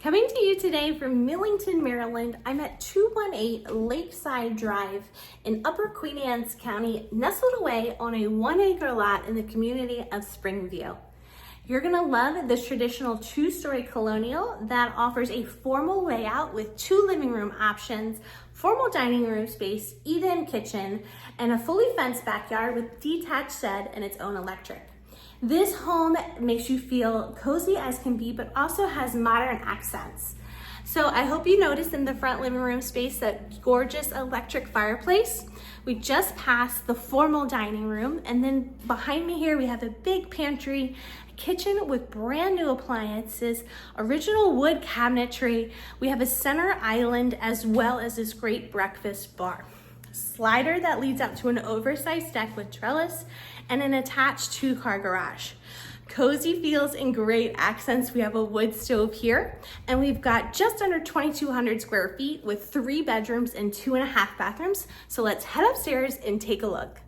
Coming to you today from Millington, Maryland, I'm at 218 Lakeside Drive in Upper Queen Anne's County, nestled away on a 1-acre lot in the community of Springview. You're gonna love this traditional 2-story colonial that offers a formal layout with 2 living room options, formal dining room space, eat-in kitchen, and a fully fenced backyard with detached shed and its own electric. This home makes you feel cozy as can be, but also has modern accents. So I hope you noticed in the front living room space that gorgeous electric fireplace. We just passed the formal dining room, and then behind me here we have a big pantry, a kitchen with brand new appliances, original wood cabinetry. We have a center island as well as this great breakfast bar. Slider that leads out to an oversized deck with trellis and an attached 2-car garage. Cozy feels and great accents. We have a wood stove here, and we've got just under 2,200 square feet with 3 bedrooms and 2.5 bathrooms. So let's head upstairs and take a look.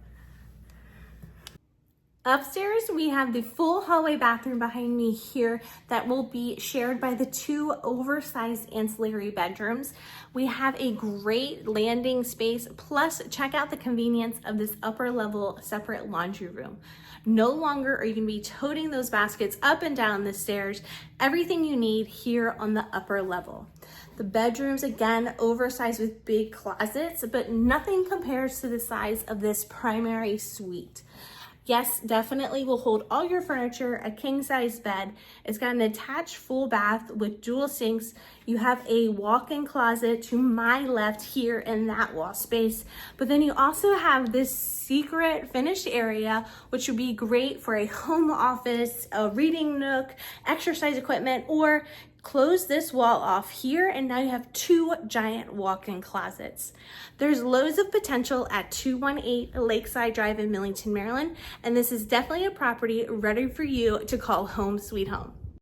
Upstairs, we have the full hallway bathroom behind me here that will be shared by the 2 oversized ancillary bedrooms. We have a great landing space, plus check out the convenience of this upper level separate laundry room. No longer are you gonna be toting those baskets up and down the stairs. Everything you need here on the upper level. The bedrooms, again, oversized with big closets, but nothing compares to the size of this primary suite. Yes, definitely will hold all your furniture, a king-size bed. It's got an attached full bath with dual sinks. You have a walk-in closet to my left here in that wall space. But then you also have this secret finished area, which would be great for a home office, a reading nook, exercise equipment, or close this wall off here, and now you have 2 giant walk-in closets. There's loads of potential at 218 Lakeside Drive in Millington, Maryland, and this is definitely a property ready for you to call home sweet home.